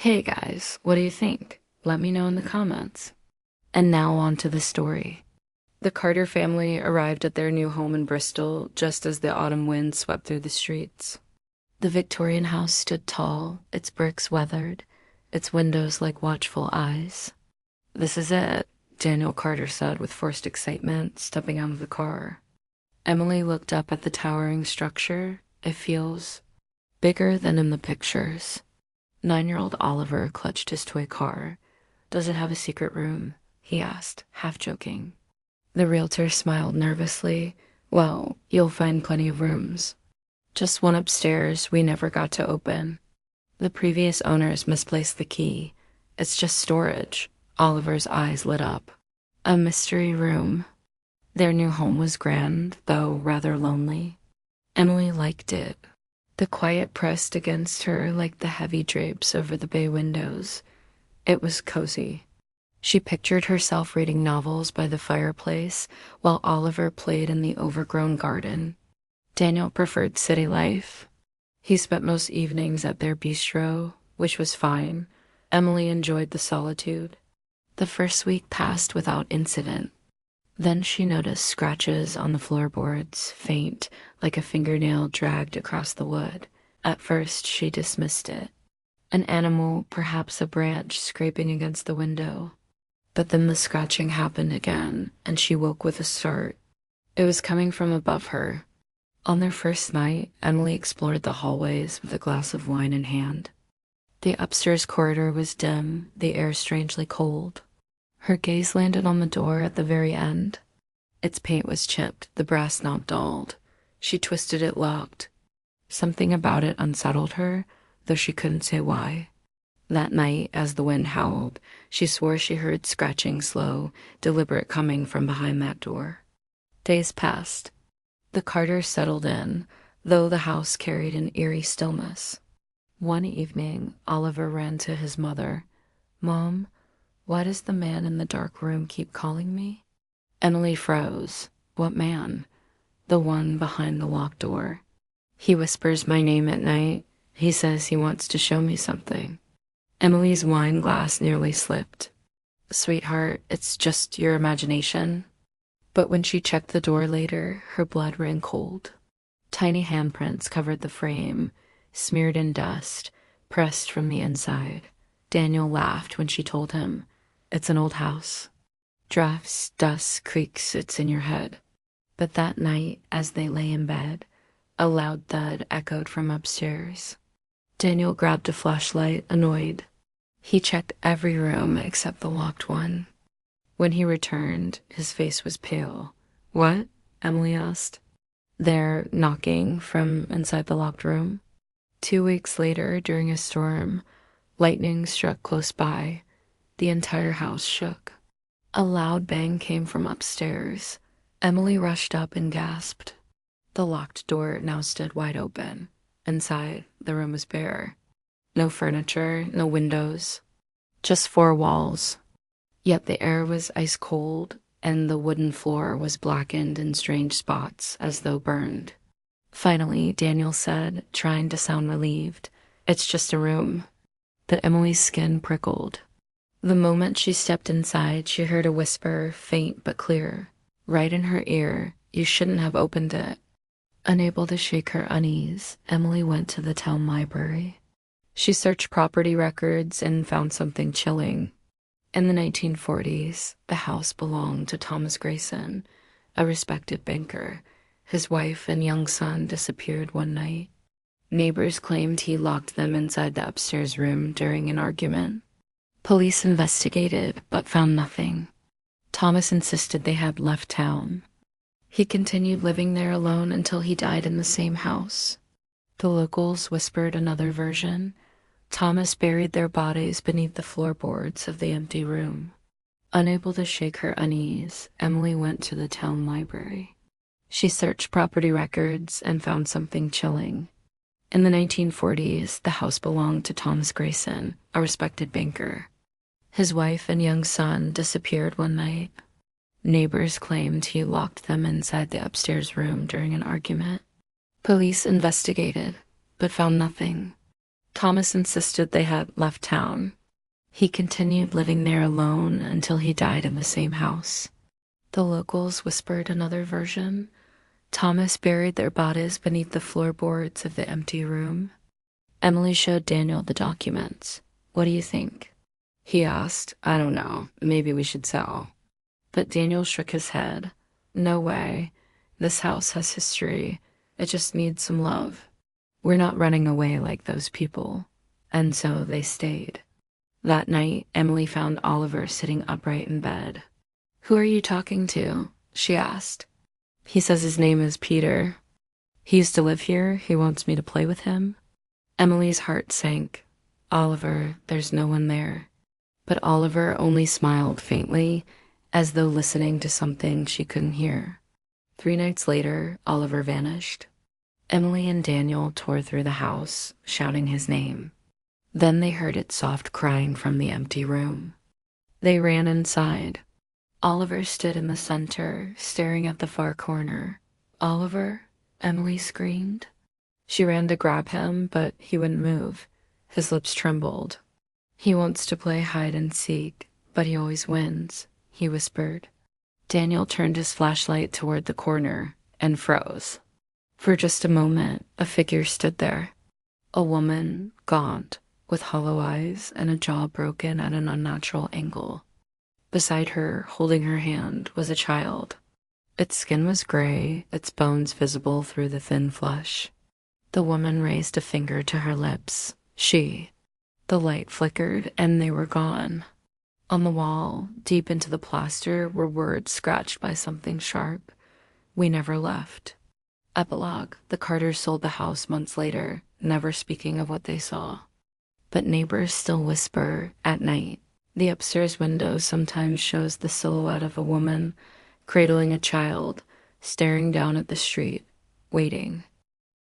Hey guys, what do you think? Let me know in the comments. And now on to the story. The Carter family arrived at their new home in Bristol just as the autumn wind swept through the streets. The Victorian house stood tall, its bricks weathered, its windows like watchful eyes. "This is it," Daniel Carter said with forced excitement, stepping out of the car. Emily looked up at the towering structure. "It feels bigger than in the pictures." 9-year-old Oliver clutched his toy car. "Does it have a secret room?" he asked, half joking. The realtor smiled nervously. "Well, you'll find plenty of rooms. Just one upstairs we never got to open. The previous owners misplaced the key. It's just storage." Oliver's eyes lit up. A mystery room. Their new home was grand, though rather lonely. Emily liked it. The quiet pressed against her like the heavy drapes over the bay windows. It was cozy. She pictured herself reading novels by the fireplace while Oliver played in the overgrown garden. Daniel preferred city life. He spent most evenings at their bistro, which was fine. Emily enjoyed the solitude. The first week passed without incident. Then she noticed scratches on the floorboards, faint, like a fingernail dragged across the wood. At first, she dismissed it. An animal, perhaps a branch, scraping against the window. But then the scratching happened again, and she woke with a start. It was coming from above her. On their first night, Emily explored the hallways with a glass of wine in hand. The upstairs corridor was dim, the air strangely cold. Her gaze landed on the door at the very end. Its paint was chipped, the brass knob dulled. She twisted it locked. Something about it unsettled her, though she couldn't say why. That night, as the wind howled, she swore she heard scratching slow, deliberate coming from behind that door. Days passed. The Carters settled in, though the house carried an eerie stillness. One evening, Oliver ran to his mother. "Mom, why does the man in the dark room keep calling me?" Emily froze. "What man?" "The one behind the locked door. He whispers my name at night. He says he wants to show me something." Emily's wine glass nearly slipped. "Sweetheart, it's just your imagination." But when she checked the door later, her blood ran cold. Tiny handprints covered the frame, smeared in dust, pressed from the inside. Daniel laughed when she told him, "It's an old house. Drafts, dust, creaks, it's in your head." But that night, as they lay in bed, a loud thud echoed from upstairs. Daniel grabbed a flashlight, annoyed. He checked every room except the locked one. When he returned, his face was pale. "What?" Emily asked. "They're knocking from inside the locked room." 2 weeks later, during a storm, lightning struck close by. The entire house shook. A loud bang came from upstairs. Emily rushed up and gasped. The locked door now stood wide open. Inside, the room was bare. No furniture, no windows, just four walls. Yet the air was ice cold, and the wooden floor was blackened in strange spots as though burned. Finally, Daniel said, trying to sound relieved, "It's just a room." But Emily's skin prickled. The moment she stepped inside, she heard a whisper, faint but clear, right in her ear, "You shouldn't have opened it." Unable to shake her unease, Emily went to the town library. She searched property records and found something chilling. In the 1940s, the house belonged to Thomas Grayson, a respected banker. His wife and young son disappeared one night. Neighbors claimed he locked them inside the upstairs room during an argument. Police investigated, but found nothing. Thomas insisted they had left town. He continued living there alone until he died in the same house. The locals whispered another version. Thomas buried their bodies beneath the floorboards of the empty room. Unable to shake her unease, Emily went to the town library. She searched property records and found something chilling. In the 1940s, the house belonged to Thomas Grayson, a respected banker. His wife and young son disappeared one night. Neighbors claimed he locked them inside the upstairs room during an argument. Police investigated, but found nothing. Thomas insisted they had left town. He continued living there alone until he died in the same house. The locals whispered another version. Thomas buried their bodies beneath the floorboards of the empty room. Emily showed Daniel the documents. "What do you think?" He asked. "I don't know. Maybe we should sell." But Daniel shook his head. "No way. This house has history. It just needs some love. We're not running away like those people." And so they stayed. That night, Emily found Oliver sitting upright in bed. "Who are you talking to?" she asked. "He says his name is Peter. He used to live here. He wants me to play with him." Emily's heart sank. "Oliver, there's no one there." But Oliver only smiled faintly, as though listening to something she couldn't hear. 3 nights later, Oliver vanished. Emily and Daniel tore through the house, shouting his name. Then they heard its soft crying from the empty room. They ran inside. Oliver stood in the center, staring at the far corner. "Oliver?" Emily screamed. She ran to grab him, but he wouldn't move. His lips trembled. "He wants to play hide and seek, but he always wins," he whispered. Daniel turned his flashlight toward the corner and froze. For just a moment, a figure stood there. A woman, gaunt, with hollow eyes and a jaw broken at an unnatural angle. Beside her, holding her hand, was a child. Its skin was gray, its bones visible through the thin flesh. The woman raised a finger to her lips. The light flickered, and they were gone. On the wall, deep into the plaster, were words scratched by something sharp. "We never left." Epilogue: the Carters sold the house months later, never speaking of what they saw. But neighbors still whisper at night. The upstairs window sometimes shows the silhouette of a woman cradling a child, staring down at the street, waiting.